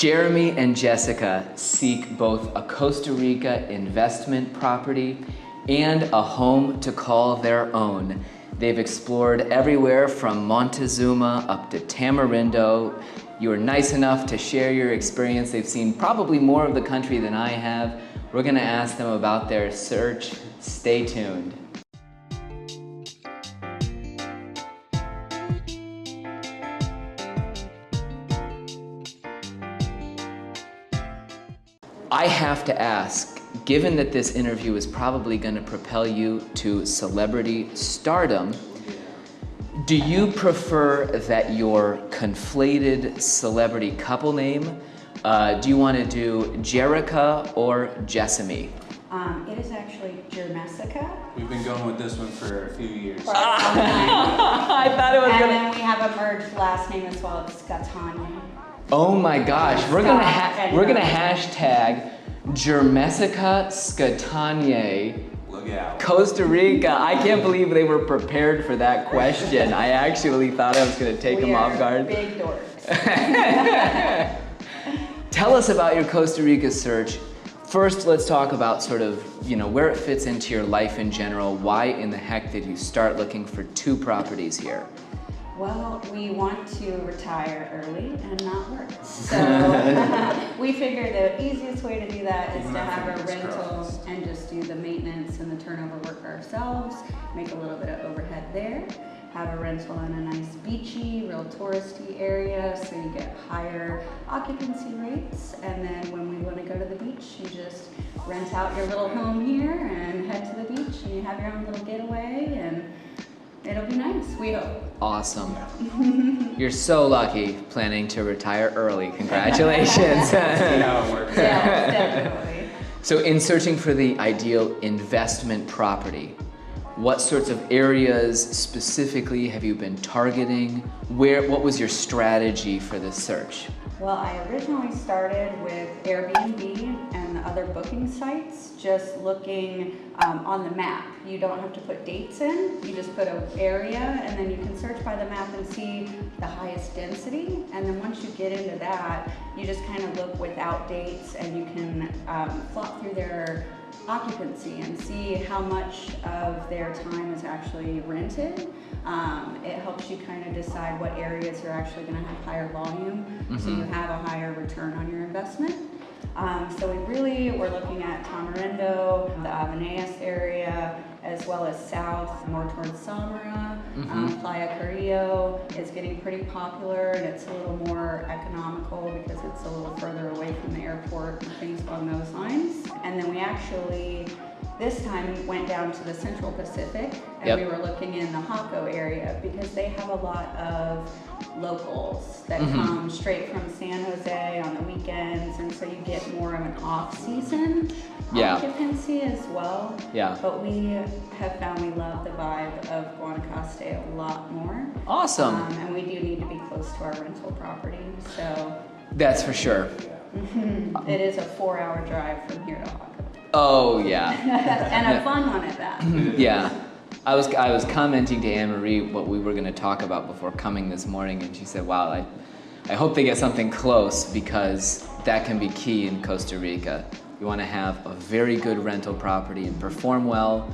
Jeremy and Jessica seek both a Costa Rica investment property and a home to call their own. They've explored everywhere from Montezuma up to Tamarindo. You were nice enough to share your experience. They've seen probably more of the country than I have. We're gonna ask them about their search. Stay tuned. I have to ask, given that this interview is probably going to propel you to celebrity stardom, do you prefer that your conflated celebrity couple name, do you want to do Jerica or Jessamy? It is actually Jermessica. We've been going with this one for a few years. I thought it was and then we have a merged last name as well, it's Scatania. Oh my gosh, we're gonna hashtag Jermessica Scatania. Look out. Costa Rica. I can't believe they were prepared for that question. I actually thought I was gonna take them off guard. Big dorks. Tell us about your Costa Rica search. First, let's talk about sort of, where it fits into your life in general. Why in the heck did you start looking for 2 properties here? Well, we want to retire early and not work. So we figured the easiest way to do that is to have a rental and just do the maintenance and the turnover work ourselves, make a little bit of overhead there, have a rental in a nice beachy, real touristy area so you get higher occupancy rates. And then when we want to go to the beach, you just rent out your little home here and head to the beach and you have your own little getaway and it'll be nice, we hope. Awesome. You're so lucky planning to retire early. Congratulations. See how it works. Yeah, definitely. So in searching for the ideal investment property, what sorts of areas specifically have you been targeting? What was your strategy for this search? Well, I originally started with Airbnb and the other booking sites, just looking on the map. You don't have to put dates in, you just put an area and then you can search by the map and see the highest density. And then once you get into that, you just kind of look without dates and you can flop through their occupancy and see how much of their time is actually rented. It helps you kind of decide what areas are actually going to have higher volume, so you have a higher return on your investment. So we really were looking at Tamarindo, the Aveneas area, as well as south, more towards Samara. Playa Carrillo is getting pretty popular and it's a little more economical because it's a little further away from the airport and things along those lines. And then we actually, this time, went down to the Central Pacific and we were looking in the Jaco area because they have a lot of locals that come straight from San Jose on the weekends, and so you get more of an off-season occupancy as well. But we have found we love the vibe of Guanacaste a lot more. Awesome. And we do need to be close to our rental property, so. That's for sure. It is a 4-hour drive from here to Jaco. Oh yeah. And a fun one at that. Yeah. I was commenting to Anne-Marie what we were going to talk about before coming this morning, and she said, wow, I hope they get something close because that can be key in Costa Rica. You want to have a very good rental property and perform well.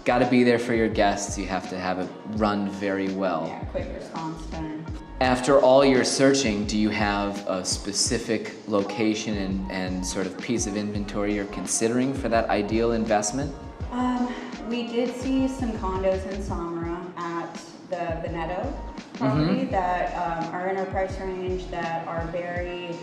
Got to be there for your guests. You have to have it run very well. Yeah, quick response time. After all your searching, do you have a specific location and sort of piece of inventory you're considering for that ideal investment? We did see some condos in Samara at the Veneto property that are in our price range that are very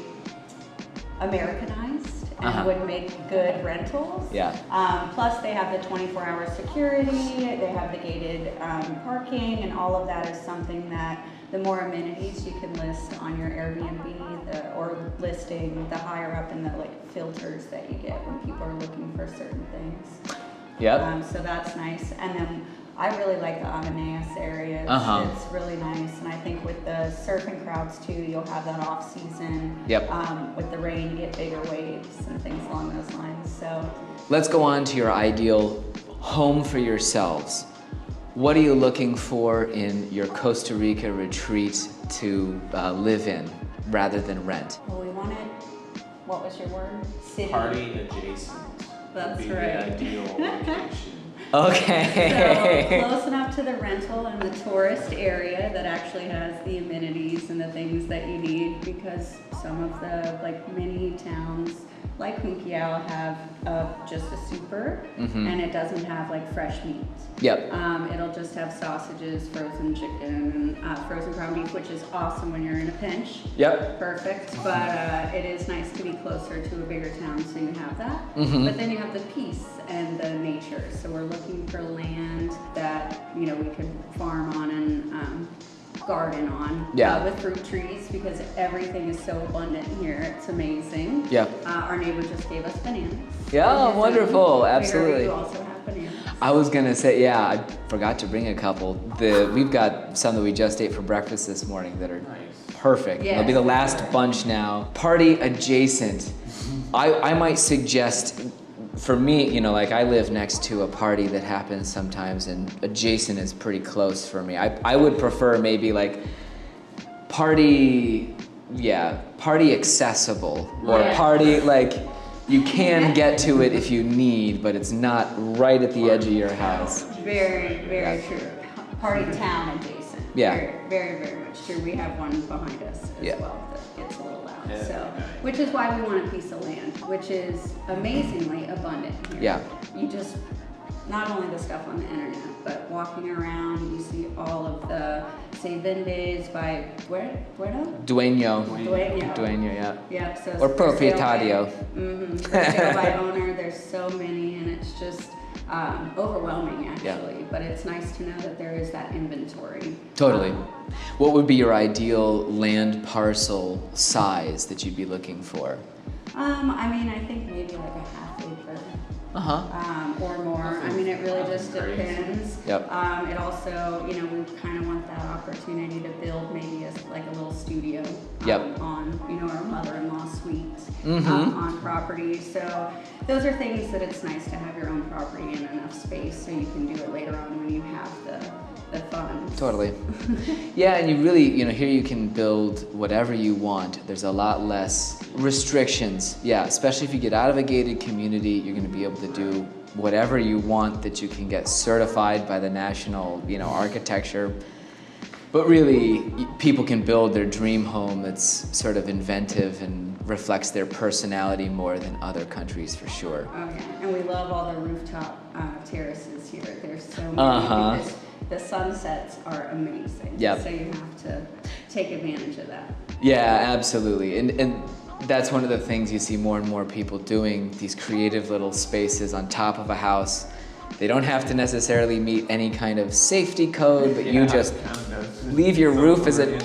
Americanized and would make good rentals. Plus they have the 24-hour security, they have the gated parking, and all of that is something that the more amenities you can list on your Airbnb or listing, the higher up in the filters that you get when people are looking for certain things. So that's nice. And then I really like the Aveneas area. It's really nice. And I think with the surfing crowds too, you'll have that off season. With the rain, you get bigger waves and things along those lines. So let's go on to your ideal home for yourselves. What are you looking for in your Costa Rica retreat to live in rather than rent? Well, we wanted what was your word? City. Party adjacent. That's would be right. The ideal location. Okay. So close enough to the rental and the tourist area that actually has the amenities and the things that you need, because some of the like mini towns like Hunkiao have just a super, and it doesn't have like fresh meat. Yep. It'll just have sausages, frozen chicken, and frozen ground beef, which is awesome when you're in a pinch. Yep. Perfect, but it is nice to be closer to a bigger town, so you have that. But then you have the peace and the nature. So we're looking for land that we could farm on and garden on with fruit trees, because everything is so abundant here. It's amazing. Yeah. Our neighbor just gave us bananas. Yeah, wonderful. Absolutely. You also have bananas. I was gonna say, yeah, I forgot to bring a couple. We've got some that we just ate for breakfast this morning that are perfect. Yes. They'll be the last bunch now. Party adjacent. I might suggest, for me, like I live next to a party that happens sometimes, and adjacent is pretty close for me. I would prefer maybe like party accessible, or party like you can get to it if you need, but it's not right at the edge of your house. Very, very true. Party town adjacent. Yeah. Very, very, very much true. We have one behind us as well that gets a little loud. Yeah. So, which is why we want a piece of land, which is amazingly abundant here. Yeah. You just, not only the stuff on the internet, but walking around, you see all of the, say, Vendes by Dueño. Dueño. Yeah. Yep. So Or for sale propietario. For sale by owner, there's so many, and it's just overwhelming actually. But it's nice to know that there is that inventory. Totally. What would be your ideal land parcel size that you'd be looking for? I mean, I think maybe like a half acre. Or more. I mean, it really just depends. Yep. It also, we kind of want that opportunity to build maybe like a little studio on, our mother-in-law suite on property. So those are things that it's nice to have your own property and enough space so you can do it later on when you have the funds. Totally. Yeah, and you really, here you can build whatever you want. There's a lot less restrictions. Yeah, especially if you get out of a gated community, you're going to be able to do whatever you want that you can get certified by the national, architecture. But really, people can build their dream home that's sort of inventive and reflects their personality more than other countries, for sure. Oh yeah, and we love all the rooftop terraces here. There's so many because the sunsets are amazing. Yep. So you have to take advantage of that. Yeah, absolutely. And that's one of the things you see more and more people doing, these creative little spaces on top of a house. They don't have to necessarily meet any kind of safety code, but you just leave your roof as a...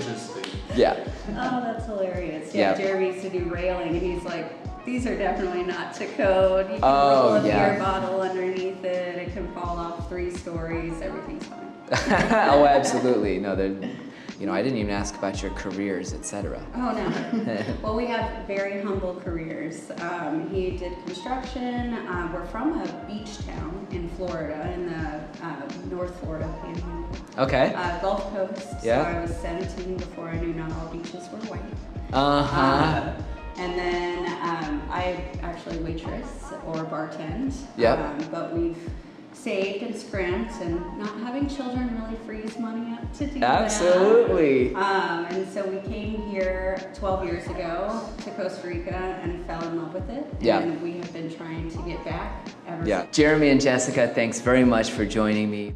Yeah. Oh, that's hilarious. Yeah, Jeremy used to do railing, and he's like, these are definitely not to code. You can roll a beer bottle underneath it. It can fall off 3 stories. Everything's fine. Oh, absolutely. No, I didn't even ask about your careers, etc. Oh, no. Well, we have very humble careers. He did construction. We're from a beach town in Florida, in the North Florida Panhandle. Okay. Gulf Coast. Yeah. So I was 17 before I knew not all beaches were white. And then I actually waitress or bartend. Yep. But we've saved and scrimped, and not having children really frees money up to do that. Absolutely. And so we came here 12 years ago to Costa Rica and fell in love with it. Yeah. And we have been trying to get back ever Yeah. since. Jeremy and Jessica, thanks very much for joining me.